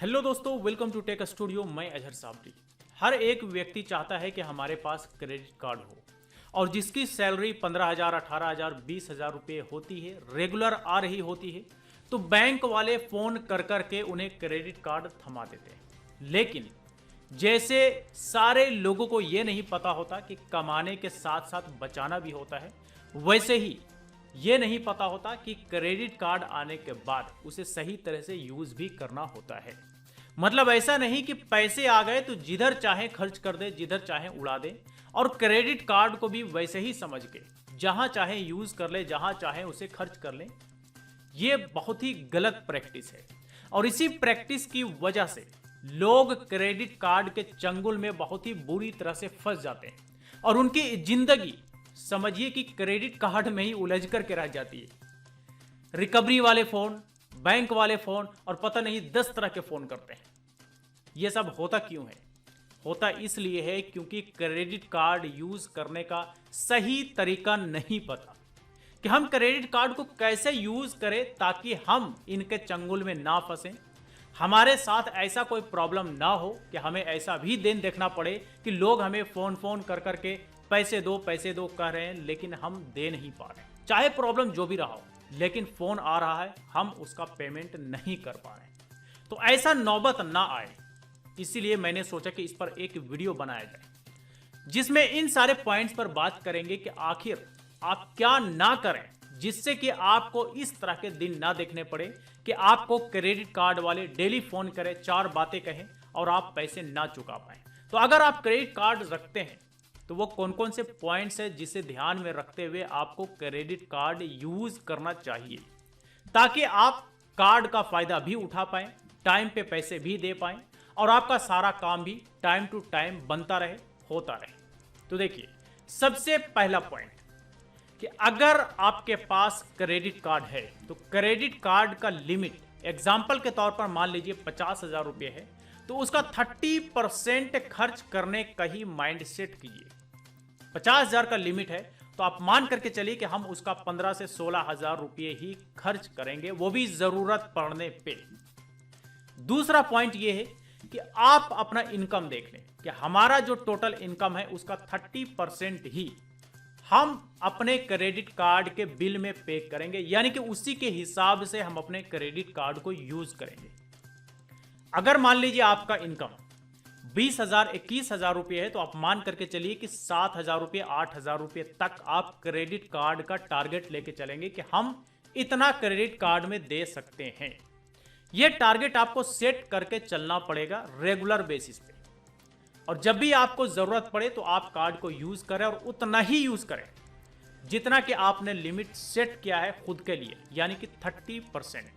Hello दोस्तों, welcome to take studio. मैं अजहर साबरी। हर एक व्यक्ति चाहता है कि हमारे पास क्रेडिट कार्ड हो और जिसकी सैलरी 15,000, 18,000, 20,000 रुपये होती है, रेगुलर आ रही होती है, तो बैंक वाले फ़ोन कर कर के उन्हें क्रेडिट कार्ड थमा देते हैं। लेकिन जैसे सारे लोगों को ये नहीं पता होता कि कमाने के साथ साथ बचाना भी होता है, वैसे ही ये नहीं पता होता कि क्रेडिट कार्ड आने के बाद उसे सही तरह से यूज़ भी करना होता है। मतलब ऐसा नहीं कि पैसे आ गए तो जिधर चाहे खर्च कर दे, जिधर चाहे उड़ा दे। और क्रेडिट कार्ड को भी वैसे ही समझ के जहां चाहे यूज़ कर ले, जहां चाहे उसे खर्च कर ले। ये बहुत ही गलत प्रैक्टिस है और इसी प्रैक्टिस की वजह से लोग क्रेडिट कार्ड के चंगुल में बहुत ही बुरी तरह से फंस जाते हैं और उनकी जिंदगी समझिए कि क्रेडिट कार्ड में ही उलझ करके रह जाती है। रिकवरी वाले फोन, बैंक वाले फोन और पता नहीं 10 तरह के फोन करते हैं। यह सब होता क्यों है? होता इसलिए है क्योंकि क्रेडिट कार्ड यूज करने का सही तरीका नहीं पता कि हम क्रेडिट कार्ड को कैसे यूज करें ताकि हम इनके चंगुल में ना फंसें। हमारे साथ ऐसा कोई प्रॉब्लम ना हो कि हमें ऐसा भी दिन देखना पड़े कि लोग हमें फोन कर के पैसे दो कह रहे हैं, लेकिन हम दे नहीं पा रहे। चाहे प्रॉब्लम जो भी रहा हो, लेकिन फोन आ रहा है, हम उसका पेमेंट नहीं कर पा रहे। तो ऐसा नौबत ना आए, इसीलिए मैंने सोचा कि इस पर एक वीडियो बनाया जाए जिसमें इन सारे पॉइंट्स पर बात करेंगे कि आखिर आप क्या ना करें जिससे कि आपको इस तरह के दिन ना देखने पड़े कि आपको क्रेडिट कार्ड वाले डेली फोन करें, 4 बातें कहें और आप पैसे ना चुका पाएं। तो अगर आप क्रेडिट कार्ड रखते हैं तो वो कौन कौन से पॉइंट्स है जिसे ध्यान में रखते हुए आपको क्रेडिट कार्ड यूज करना चाहिए ताकि आप कार्ड का फायदा भी उठा पाएं, टाइम पे पैसे भी दे पाएं और आपका सारा काम भी टाइम टू टाइम बनता रहे, होता रहे। तो देखिए, सबसे पहला पॉइंट कि अगर आपके पास क्रेडिट कार्ड है तो क्रेडिट कार्ड का लिमिट एग्जाम्पल के तौर पर मान लीजिए 50,000 रुपये है, तो उसका 30% खर्च करने का ही माइंड सेट कीजिए। 50,000 का लिमिट है तो आप मान करके चलिए कि हम उसका 15 से 16,000 रुपये ही खर्च करेंगे, वो भी जरूरत पड़ने पे। दूसरा पॉइंट ये है कि आप अपना इनकम देख लें कि हमारा जो टोटल इनकम है उसका 30% ही हम अपने क्रेडिट कार्ड के बिल में पे करेंगे, यानी कि उसी के हिसाब से हम अपने क्रेडिट कार्ड को यूज करेंगे। अगर मान लीजिए आपका इनकम 20,000, 21,000 रुपये है तो आप मान करके चलिए कि 7,000 रुपये, 8,000 रुपये तक आप क्रेडिट कार्ड का टारगेट लेके चलेंगे कि हम इतना क्रेडिट कार्ड में दे सकते हैं। यह टारगेट आपको सेट करके चलना पड़ेगा रेगुलर बेसिस पे, और जब भी आपको जरूरत पड़े तो आप कार्ड को यूज करें और उतना ही यूज करें जितना कि आपने लिमिट सेट किया है खुद के लिए, यानी कि 30%।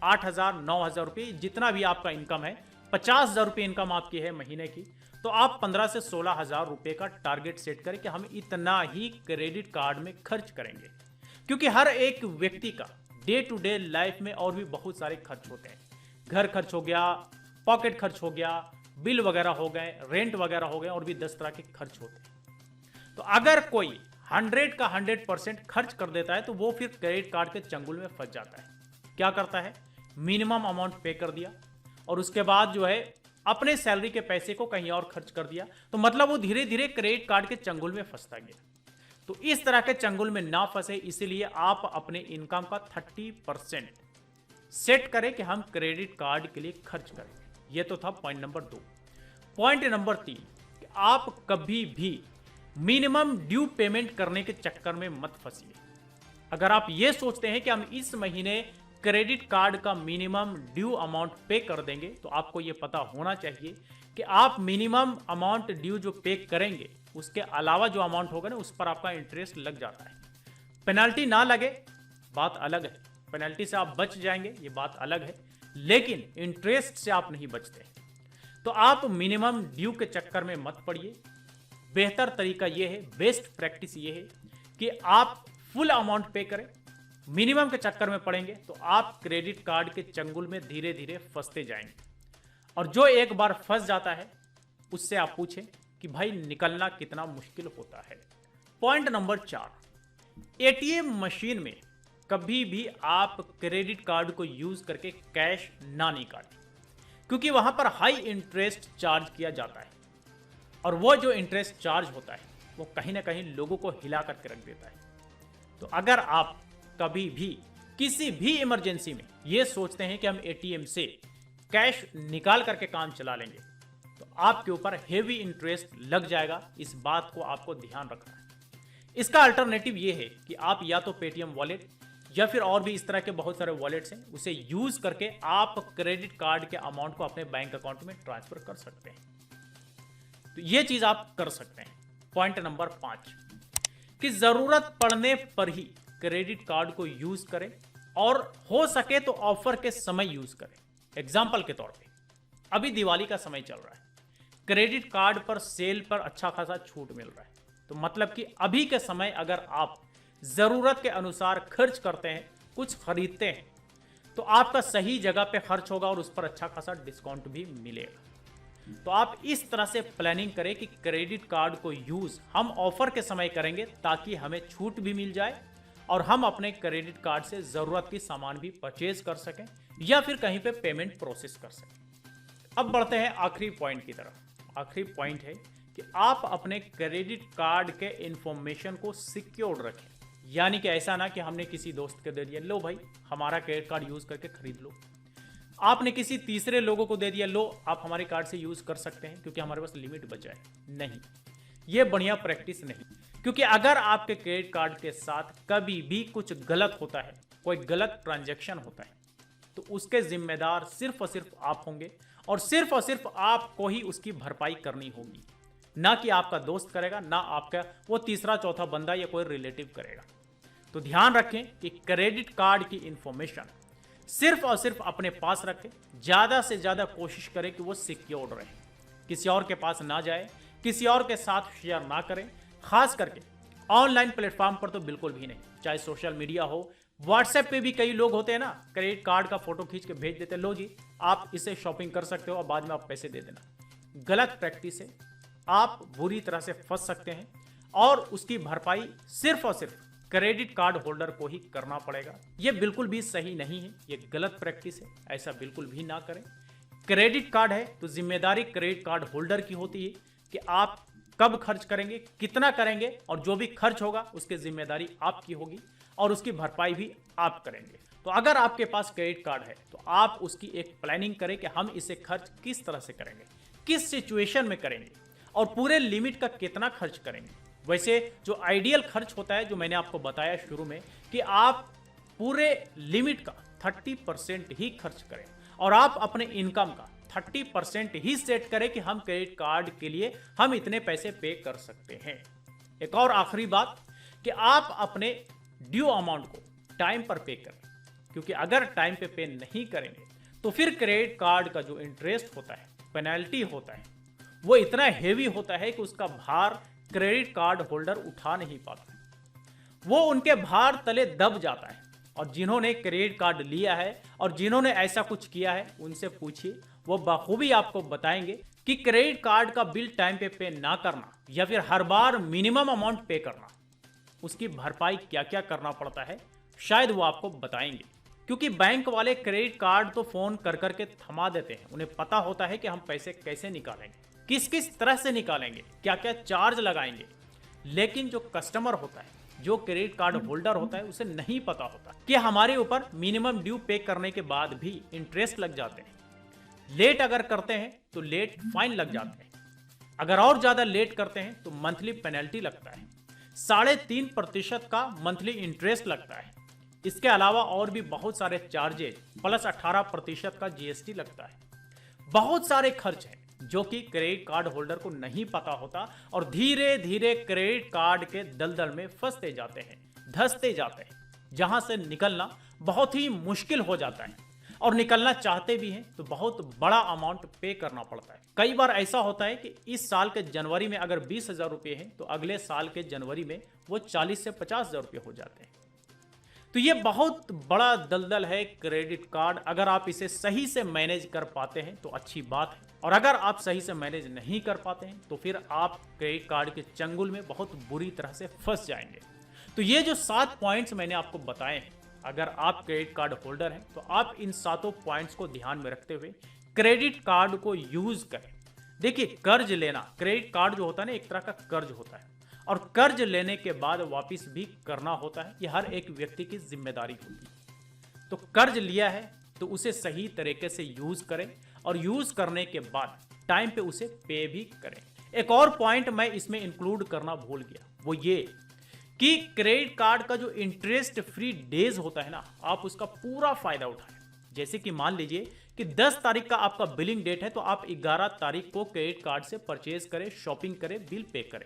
8,000, 9,000 रुपये जितना भी आपका इनकम है, 50,000 रुपये इनकम आपकी है महीने की, तो आप 15 से 16,000 रुपये का टारगेट सेट करें कि हम इतना ही क्रेडिट कार्ड में खर्च करेंगे। क्योंकि हर एक व्यक्ति का डे टू डे लाइफ में और भी बहुत सारे खर्च होते हैं। घर खर्च हो गया, पॉकेट खर्च हो गया, बिल वगैरह हो गए, रेंट वगैरह हो गए, और भी 10 तरह के खर्च होते हैं। तो अगर कोई 100 का 100% खर्च कर देता है तो वो फिर क्रेडिट कार्ड के चंगुल में फंस जाता है। क्या करता है? मिनिमम अमाउंट पे कर दिया और उसके बाद जो है अपने सैलरी के पैसे को कहीं और खर्च कर दिया, तो मतलब वो धीरे धीरे क्रेडिट कार्ड के चंगुल में फंसता गया। तो इस तरह के चंगुल में ना फंसे, इसीलिए आप अपने इनकम का 30% सेट करें कि हम क्रेडिट कार्ड के लिए खर्च करें। यह तो था पॉइंट नंबर 2। पॉइंट नंबर 3 कि आप कभी भी मिनिमम ड्यू पेमेंट करने के चक्कर में मत फंसिए। अगर आप ये सोचते हैं कि हम इस महीने क्रेडिट कार्ड का मिनिमम ड्यू अमाउंट पे कर देंगे, तो आपको ये पता होना चाहिए कि आप मिनिमम अमाउंट ड्यू जो पे करेंगे उसके अलावा जो अमाउंट होगा ना, उस पर आपका इंटरेस्ट लग जाता है। पेनल्टी ना लगे बात अलग है, पेनल्टी से आप बच जाएंगे ये बात अलग है, लेकिन इंटरेस्ट से आप नहीं बचते। तो आप मिनिमम ड्यू के चक्कर में मत पड़िए। बेहतर तरीका यह है, बेस्ट प्रैक्टिस ये है कि आप फुल अमाउंट पे करें। मिनिमम के चक्कर में पड़ेंगे तो आप क्रेडिट कार्ड के चंगुल में धीरे धीरे फंसते जाएंगे, और जो एक बार फंस जाता है उससे आप पूछें कि भाई निकलना कितना मुश्किल होता है। पॉइंट नंबर 4, एटीएम मशीन में कभी भी आप क्रेडिट कार्ड को यूज करके कैश ना निकालें। क्योंकि वहां पर हाई इंटरेस्ट चार्ज किया जाता है और वो जो इंटरेस्ट चार्ज होता है वो कहीं ना कहीं लोगों को हिला करके रख देता है। तो अगर आप कभी भी किसी भी इमरजेंसी में ये सोचते हैं कि हम एटीएम से कैश निकाल करके काम चला लेंगे तो आपके ऊपर हेवी इंटरेस्ट लग जाएगा। इस बात को आपको ध्यान रखना है। इसका अल्टरनेटिव ये है कि आप या तो पेटीएम वॉलेट या फिर और भी इस तरह के बहुत सारे वॉलेट्स हैं, उसे यूज करके आप क्रेडिट कार्ड के अमाउंट को अपने बैंक अकाउंट में ट्रांसफर कर सकते हैं। तो ये चीज आप कर सकते हैं। पॉइंट नंबर 5 कि जरूरत पड़ने पर ही क्रेडिट कार्ड को यूज करें और हो सके तो ऑफर के समय यूज करें। एग्जाम्पल के तौर पे अभी दिवाली का समय चल रहा है, क्रेडिट कार्ड पर सेल पर अच्छा खासा छूट मिल रहा है। तो मतलब कि अभी के समय अगर आप जरूरत के अनुसार खर्च करते हैं, कुछ खरीदते हैं, तो आपका सही जगह पे खर्च होगा और उस पर अच्छा खासा डिस्काउंट भी मिलेगा। तो आप इस तरह से प्लानिंग करें कि क्रेडिट कार्ड को यूज हम ऑफर के समय करेंगे ताकि हमें छूट भी मिल जाए और हम अपने क्रेडिट कार्ड से जरूरत की सामान भी परचेज कर सकें या फिर कहीं पे पेमेंट प्रोसेस कर सकें। अब बढ़ते हैं आखिरी पॉइंट की तरफ। आखिरी पॉइंट है कि आप अपने क्रेडिट कार्ड के इंफॉर्मेशन को सिक्योर रखें। यानी कि ऐसा ना कि हमने किसी दोस्त के दे दिया, लो भाई हमारा क्रेडिट कार्ड यूज करके खरीद लो। आपने किसी तीसरे लोगों को दे दिया, लो आप हमारे कार्ड से यूज कर सकते हैं क्योंकि हमारे पास लिमिट बचा है। नहीं, ये बढ़िया प्रैक्टिस नहीं, क्योंकि अगर आपके क्रेडिट कार्ड के साथ कभी भी कुछ गलत होता है, कोई गलत ट्रांजैक्शन होता है, तो उसके जिम्मेदार सिर्फ और सिर्फ आप होंगे और सिर्फ आपको ही उसकी भरपाई करनी होगी। ना कि आपका दोस्त करेगा, ना आपका वो तीसरा चौथा बंदा या कोई रिलेटिव करेगा। तो ध्यान रखें कि क्रेडिट कार्ड की इंफॉर्मेशन सिर्फ और सिर्फ अपने पास रखें। ज्यादा से ज्यादा कोशिश करें कि वो सिक्योर रहे, किसी और के पास ना जाए, किसी और के साथ शेयर ना करें। खास करके ऑनलाइन प्लेटफॉर्म पर तो बिल्कुल भी नहीं, चाहे सोशल मीडिया हो, व्हाट्सएप पे भी कई लोग होते हैं ना, क्रेडिट कार्ड का फोटो खींच के भेज देते हैं, लो जी आप इसे शॉपिंग कर सकते हो और बाद में आप पैसे दे देना। गलत प्रैक्टिस है, आप बुरी तरह से फंस सकते हैं और उसकी भरपाई सिर्फ और सिर्फ क्रेडिट कार्ड होल्डर को ही करना पड़ेगा। यह बिल्कुल भी सही नहीं है, यह गलत प्रैक्टिस है, ऐसा बिल्कुल भी ना करें। क्रेडिट कार्ड है तो जिम्मेदारी क्रेडिट कार्ड होल्डर की होती है कि आप कब खर्च करेंगे, कितना करेंगे, और जो भी खर्च होगा उसकी जिम्मेदारी आपकी होगी और उसकी भरपाई भी आप करेंगे। तो अगर आपके पास क्रेडिट कार्ड है तो आप उसकी एक प्लानिंग करें कि हम इसे खर्च किस तरह से करेंगे, किस सिचुएशन में करेंगे और पूरे लिमिट का कितना खर्च करेंगे। वैसे जो आइडियल खर्च होता है, जो मैंने आपको बताया शुरू में, कि आप पूरे लिमिट का 30% ही खर्च करें और आप अपने इनकम का 30% ही सेट करें कि हम क्रेडिट कार्ड के लिए हम इतने पैसे पे कर सकते हैं। एक और आखिरी बात कि आप अपने ड्यू अमाउंट को टाइम पर पे करें, क्योंकि अगर टाइम पे पे नहीं करेंगे तो फिर क्रेडिट कार्ड का जो इंटरेस्ट होता है, पेनल्टी होता है, वो इतना हेवी होता है कि उसका भार क्रेडिट कार्ड होल्डर उठा नहीं पाता, वो उनके भार तले दब जाता है। और जिन्होंने क्रेडिट कार्ड लिया है और जिन्होंने ऐसा कुछ किया है, उनसे पूछिए, वो बखूबी आपको बताएंगे कि क्रेडिट कार्ड का बिल टाइम पे ना करना या फिर हर बार मिनिमम अमाउंट पे करना, उसकी भरपाई क्या क्या करना पड़ता है, शायद वो आपको बताएंगे। क्योंकि बैंक वाले क्रेडिट कार्ड तो फोन कर करके थमा देते हैं, उन्हें पता होता है कि हम पैसे कैसे निकालेंगे, किस किस तरह से निकालेंगे, क्या क्या चार्ज लगाएंगे। लेकिन जो कस्टमर होता है, जो क्रेडिट कार्ड होल्डर होता है, उसे नहीं पता होता कि हमारे ऊपर मिनिमम ड्यू पे करने के बाद भी इंटरेस्ट लग जाते हैं। लेट अगर करते हैं तो लेट फाइन लग जाते हैं, अगर और ज्यादा लेट करते हैं तो मंथली पेनल्टी लगता है, 3.5% का मंथली इंटरेस्ट लगता है। इसके अलावा और भी बहुत सारे चार्जेज प्लस 18% का जीएसटी लगता है। बहुत सारे खर्च हैं जो कि क्रेडिट कार्ड होल्डर को नहीं पता होता और धीरे धीरे क्रेडिट कार्ड के दलदल में फंसते जाते हैं, धंसते जाते हैं, जहां से निकलना बहुत ही मुश्किल हो जाता है। और निकलना चाहते भी हैं तो बहुत बड़ा अमाउंट पे करना पड़ता है। कई बार ऐसा होता है कि इस साल के जनवरी में अगर 20,000 रुपये हैं तो अगले साल के जनवरी में वो 40 से 50,000 रुपये हो जाते हैं। तो ये बहुत बड़ा दलदल है क्रेडिट कार्ड। अगर आप इसे सही से मैनेज कर पाते हैं तो अच्छी बात है, और अगर आप सही से मैनेज नहीं कर पाते हैं तो फिर आप क्रेडिट कार्ड के चंगुल में बहुत बुरी तरह से फंस जाएंगे। तो ये जो 7 पॉइंट्स मैंने आपको बताए हैं, अगर आप क्रेडिट कार्ड होल्डर हैं तो आप इन 7 पॉइंट्स को ध्यान में रखते हुए क्रेडिट कार्ड को यूज करें। देखिए, कर्ज लेना, क्रेडिट कार्ड जो होता है ना, एक तरह का कर्ज होता है और कर्ज लेने के बाद वापस भी करना होता है। ये हर एक व्यक्ति की जिम्मेदारी होती है। तो कर्ज लिया है तो उसे सही तरीके से यूज करें और यूज करने के बाद टाइम पे उसे पे भी करें। एक और पॉइंट मैं इसमें इंक्लूड करना भूल गया, वो ये कि क्रेडिट कार्ड का जो इंटरेस्ट फ्री डेज होता है ना, आप उसका पूरा फायदा उठाएं। जैसे कि मान लीजिए कि 10 तारीख का आपका बिलिंग डेट है, तो आप 11 तारीख को क्रेडिट कार्ड से परचेज करें, शॉपिंग करें, बिल पे करें।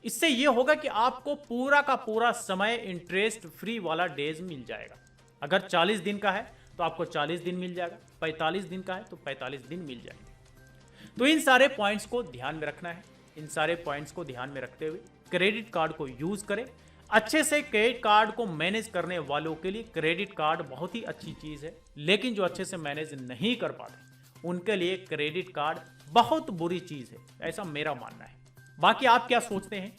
इससे यह होगा कि आपको पूरा का पूरा समय इंटरेस्ट फ्री वाला डेज मिल जाएगा। अगर 40 दिन का है तो आपको 40 दिन मिल जाएगा, 45 दिन का है तो 45 दिन मिल जाएंगे। तो इन सारे पॉइंट्स को ध्यान में रखना है। इन सारे पॉइंट्स को ध्यान में रखते हुए क्रेडिट कार्ड को यूज करें अच्छे से। क्रेडिट कार्ड को मैनेज करने वालों के लिए क्रेडिट कार्ड बहुत ही अच्छी चीज है, लेकिन जो अच्छे से मैनेज नहीं कर पाते उनके लिए क्रेडिट कार्ड बहुत बुरी चीज है, ऐसा मेरा मानना है। बाकी आप क्या सोचते हैं,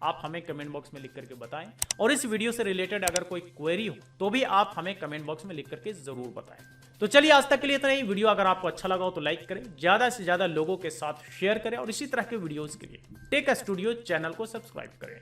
आप हमें कमेंट बॉक्स में लिख करके बताएं। और इस वीडियो से रिलेटेड अगर कोई क्वेरी हो तो भी आप हमें कमेंट बॉक्स में लिख करके जरूर बताएं। तो चलिए, आज तक के लिए इतना ही। वीडियो अगर आपको अच्छा लगा हो तो लाइक करें, ज्यादा से ज्यादा लोगों के साथ शेयर करें और इसी तरह के वीडियोस के लिए टेक स्टूडियो चैनल को सब्सक्राइब करें।